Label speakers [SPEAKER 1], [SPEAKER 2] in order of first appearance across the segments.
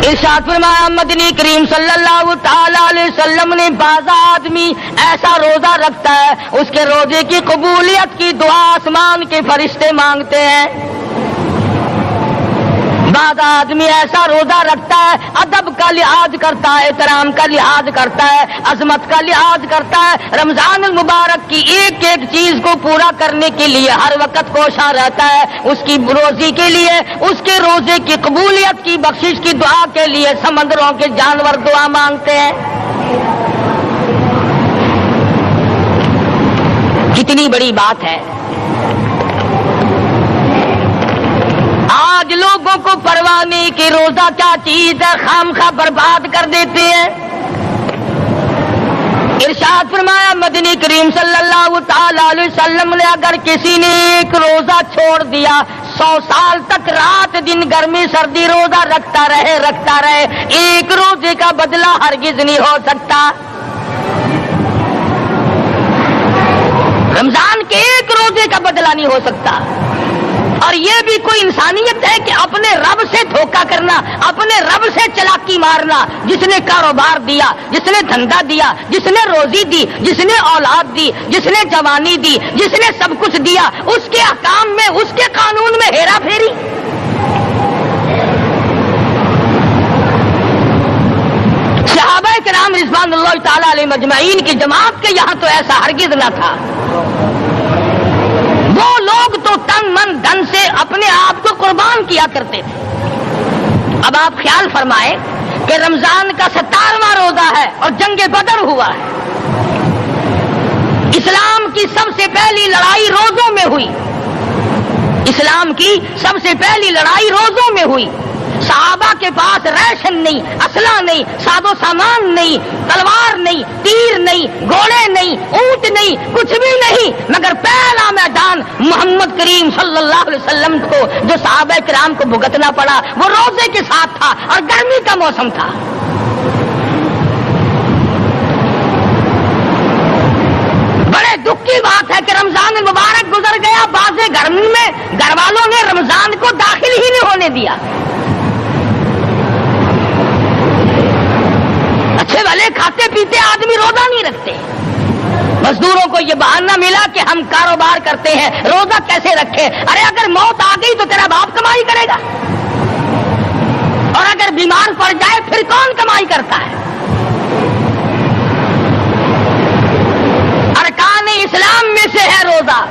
[SPEAKER 1] ارشاد فرمایا مدنی کریم صلی اللہ تعالی علیہ وسلم نے بعض آدمی ایسا روزہ رکھتا ہے اس کے روزے کی قبولیت کی دعا آسمان کے فرشتے مانگتے ہیں. بعض آدمی ایسا روزہ رکھتا ہے ادب کا لحاظ کرتا ہے, احترام کا لحاظ کرتا ہے, عظمت کا لحاظ کرتا ہے, رمضان المبارک کی ایک ایک چیز کو پورا کرنے کے لیے ہر وقت کوشاں رہتا ہے. اس کی روزی کے لیے, اس کے روزے کی قبولیت کی بخشش کی دعا کے لیے سمندروں کے جانور دعا مانگتے ہیں. کتنی بڑی بات ہے. آج لوگوں کو پرواہ نہیں کہ روزہ کیا چیز ہے, خام خواہ برباد کر دیتے ہیں. ارشاد فرمایا مدنی کریم صلی اللہ تعالی علیہ وسلم نے اگر کسی نے ایک روزہ چھوڑ دیا 100 سال تک رات دن گرمی سردی روزہ رکھتا رہے ایک روزے کا بدلہ ہرگز نہیں ہو سکتا. رمضان کے ایک روزے کا بدلہ نہیں ہو سکتا. اور یہ بھی کوئی انسانیت ہے کہ اپنے رب سے دھوکہ کرنا, اپنے رب سے چلاکی مارنا. جس نے کاروبار دیا, جس نے دھندا دیا, جس نے روزی دی, جس نے اولاد دی, جس نے جوانی دی, جس نے سب کچھ دیا, اس کے احکام میں, اس کے قانون میں ہیرا پھیری. صحابہ کرام رضوان اللہ تعالی علیہ مجمعین کی جماعت کے یہاں تو ایسا ہرگز نہ تھا. وہ لوگ تو تن من دھن سے اپنے آپ کو قربان کیا کرتے تھے. اب آپ خیال فرمائیں کہ رمضان کا 17واں روزہ ہے اور جنگ بدر ہوا ہے. اسلام کی سب سے پہلی لڑائی روزوں میں ہوئی. اسلام کی سب سے پہلی لڑائی روزوں میں ہوئی. صحابہ کے پاس ریشن نہیں, اسلحہ نہیں, ساز و سامان نہیں, تلوار نہیں, تیر نہیں, گھوڑے نہیں, اونٹ نہیں, کچھ بھی نہیں, مگر پہلا میدان محمد کریم صلی اللہ علیہ وسلم کو جو صحابہ کرام کو بھگتنا پڑا وہ روزے کے ساتھ تھا اور گرمی کا موسم تھا. بڑے دکھ کی بات ہے کہ رمضان المبارک گزر گیا, بعض گرمی میں گھر والوں نے رمضان کو داخل ہی نہیں ہونے دیا. اچھے والے کھاتے پیتے آدمی روزہ نہیں رکھتے. مزدوروں کو یہ بہانہ ملا کہ ہم کاروبار کرتے ہیں, روزہ کیسے رکھے؟ ارے اگر موت آ گئی تو تیرا باپ کمائی کرے گا, اور اگر بیمار پڑ جائے پھر کون کمائی کرتا ہے؟ ارکان اسلام میں سے ہے روزہ,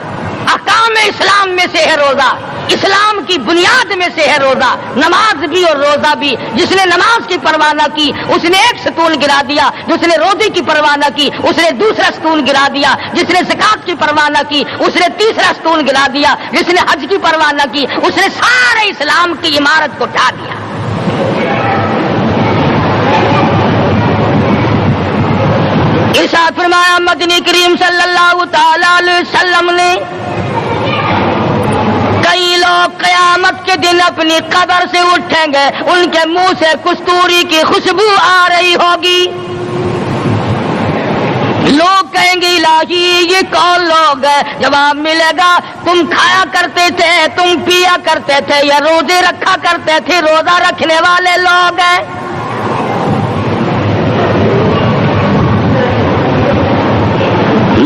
[SPEAKER 1] احکام اسلام میں سے ہے روزہ, اسلام کی بنیاد میں سے ہے روزہ. نماز بھی اور روزہ بھی. جس نے نماز کی پرواہ نہ کی اس نے ایک ستون گرا دیا, جس نے روزے کی پرواہ نہ کی اس نے دوسرا ستون گرا دیا, جس نے زکات کی پرواہ نہ کی اس نے تیسرا ستون گرا دیا, جس نے حج کی پرواہ نہ کی اس نے سارے اسلام کی عمارت کو ڈھا دیا. ارشاد فرمایا مدنی کریم صلی اللہ تعالی علیہ وسلم نے کئی لوگ قیامت کے دن اپنی قبر سے اٹھیں گے, ان کے منہ سے کستوری کی خوشبو آ رہی ہوگی. لوگ کہیں گے الہی یہ کون لوگ ہیں؟ جواب ملے گا تم کھایا کرتے تھے, تم پیا کرتے تھے, یا روزے رکھا کرتے تھے, روزہ رکھنے والے لوگ ہیں.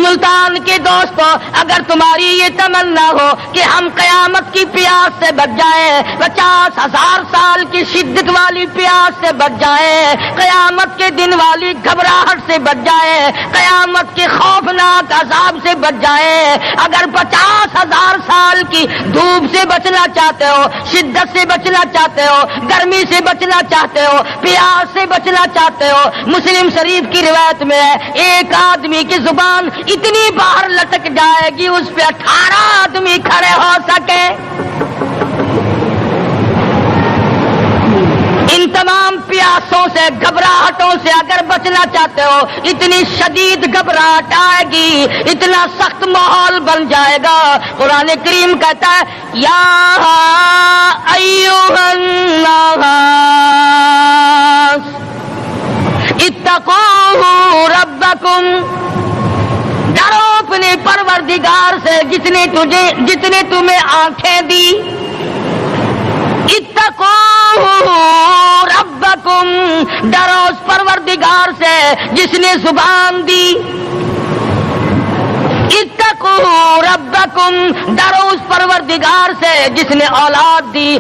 [SPEAKER 1] ملتان کے دوستو, اگر تمہاری یہ تمنا ہو کہ ہم قیامت کی پیاس سے بچ جائیں, 50,000 سال کی شدت والی پیاس سے بچ جائیں, قیامت کے دن والی گھبراہٹ سے بچ جائیں, قیامت کے خوفناک عذاب سے بچ جائیں, اگر 50,000 سال کی دھوپ سے بچنا چاہتے ہو, شدت سے بچنا چاہتے ہو, گرمی سے بچنا چاہتے ہو, پیاس سے بچنا چاہتے ہو, مسلم شریف کی روایت میں ہے ایک آدمی کی زبان اتنی باہر لٹک جائے گی اس پہ 18 آدمی کھڑے ہو سکے. ان تمام پیاسوں سے, گھبراہٹوں سے اگر بچنا چاہتے ہو, اتنی شدید گھبراہٹ آئے گی, اتنا سخت ماحول بن جائے گا. قرآن کریم کہتا ہے یا ایھا الناس اتقوا ربکم, ڈرو اپنے پروردگار سے جتنے تمہیں آنکھیں دی. اتقوا ربکم ڈرو اس پروردگار سے جس نے زبان دی، اتقوا ربکم، ڈرو اس پروردگار سے جس نے اولاد دی،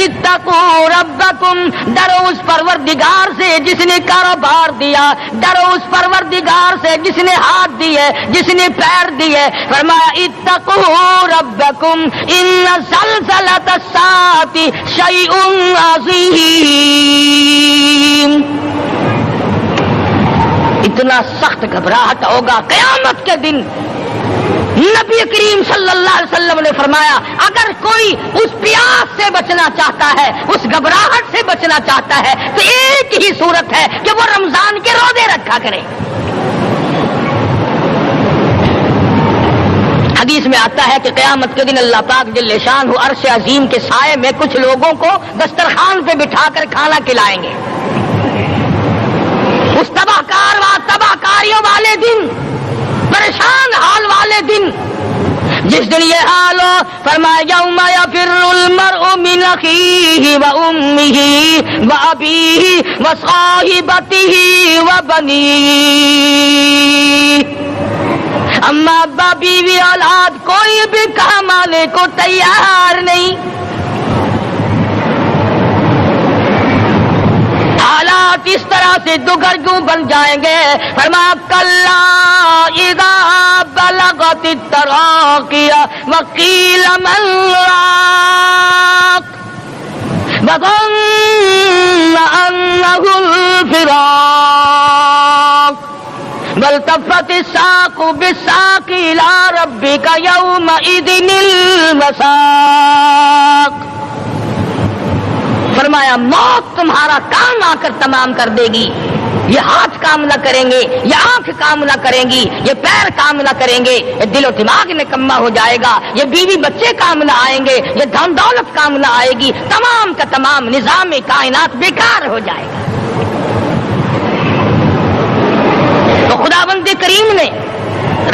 [SPEAKER 1] اتقوا ربکم، ڈرو اس پروردگار سے جس نے کاروبار دیا، ڈرو اس پروردگار سے جس نے ہاتھ دیے، جس نے پیر دیے۔ فرمایا اتقوا ربکم ان زلزلۃ الساعۃ شیء عظیم، اتنا سخت گھبراہٹ ہوگا قیامت کے دن۔ نبی کریم صلی اللہ علیہ وسلم نے فرمایا اگر کوئی اس پیاس سے بچنا چاہتا ہے، اس گھبراہٹ سے بچنا چاہتا ہے تو ایک ہی صورت ہے کہ وہ رمضان کے روزے رکھا کرے۔ حدیث میں آتا ہے کہ قیامت کے دن اللہ پاک جل شانہ عرش عظیم کے سائے میں کچھ لوگوں کو دسترخوان پہ بٹھا کر کھانا کھلائیں گے۔ اس تباہ کاریوں والے دن، پریشان حال والے دن، جس دن یہ حال ہو، فرمایا یوم یفر المرء من اخیہ وامہ وابیہ وصاحبتہ وبنیہ، اما ابا بیوی اولاد کوئی بھی کام آنے کو تیار نہیں۔ حالات اس طرح سے دگرگوں بن جائیں گے۔ فرمایا کلا اذا بلغت التراقی وقیل من راق وظن انه الفراق والتفت الساق بالساق الى ربك يومئذ المساق۔ فرمایا موت تمہارا کام آ کر تمام کر دے گی، یہ ہاتھ کام نہ کریں گے، یہ آنکھ کام نہ کریں گی، یہ پیر کام نہ کریں گے، یہ دل و دماغ نکما ہو جائے گا، یہ بیوی بچے کام نہ آئیں گے، یہ دھن دولت کام نہ آئے گی، تمام کا تمام نظام کائنات بیکار ہو جائے گا۔ تو خداوند کریم نے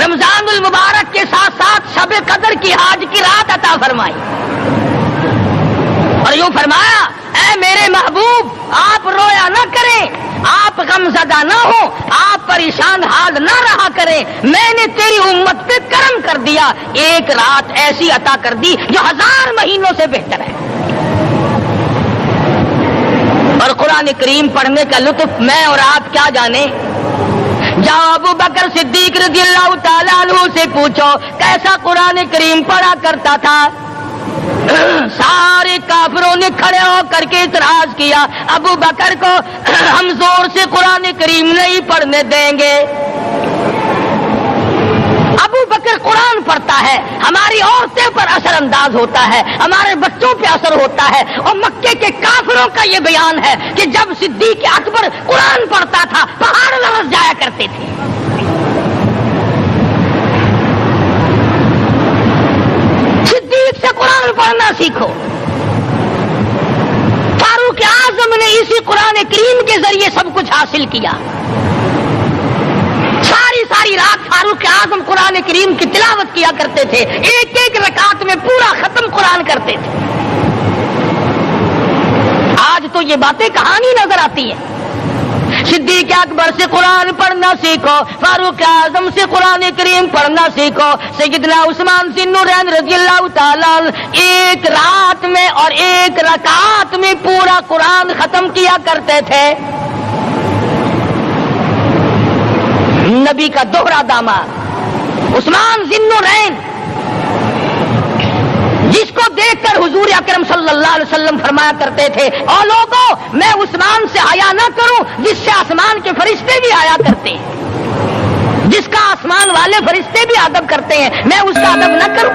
[SPEAKER 1] رمضان المبارک کے ساتھ ساتھ شب قدر کی حج کی رات عطا فرمائی اور یوں فرمایا اے میرے محبوب آپ رویا نہ کریں، آپ غم زدہ نہ ہو، آپ پریشان حال نہ رہا کریں، میں نے تیری امت پہ کرم کر دیا، ایک رات ایسی عطا کر دی جو 1000 مہینوں سے بہتر ہے۔ اور قرآن کریم پڑھنے کا لطف میں اور آپ کیا جانے۔ جاؤ ابو بکر صدیق رضی اللہ تعالیٰ عنہ سے پوچھو کیسا قرآن کریم پڑھا کرتا تھا۔ سارے کافروں نے کھڑے ہو کر کے اعتراض کیا ابو بکر کو ہم زور سے قرآن کریم نہیں پڑھنے دیں گے۔ ابو بکر قرآن پڑھتا ہے، ہماری عورتیں پر اثر انداز ہوتا ہے، ہمارے بچوں پہ اثر ہوتا ہے، اور مکے کے کافروں کا یہ بیان ہے کہ جب صدیق اکبر قرآن پڑھتا تھا پہاڑ لرز جایا کرتے تھے۔ صدیق سے قرآن پڑھنا سیکھو۔ فاروق اعظم نے اسی قرآن کریم کے ذریعے سب کچھ حاصل کیا۔ ساری رات فاروق اعظم قرآن کریم کی تلاوت کیا کرتے تھے، ایک ایک رکعت میں پورا ختم قرآن کرتے تھے۔ آج تو یہ باتیں کہانی نظر آتی ہیں۔ صدیق اکبر سے قرآن پڑھنا سیکھو، فاروق اعظم سے قرآن کریم پڑھنا سیکھو۔ سیدنا عثمان ذی النورین رضی اللہ تعالیٰ ایک رات میں اور ایک رکعت میں پورا قرآن ختم کیا کرتے تھے۔ نبی کا دوہرا داماد عثمان ذی النورین، جس کو دیکھ کر حضور اکرم صلی اللہ علیہ وسلم فرمایا کرتے تھے او لوگوں میں عثمان سے حیا نہ کروں جس سے آسمان کے فرشتے بھی حیا کرتے ہیں، جس کا آسمان والے فرشتے بھی ادب کرتے ہیں، میں اس کا ادب نہ کروں۔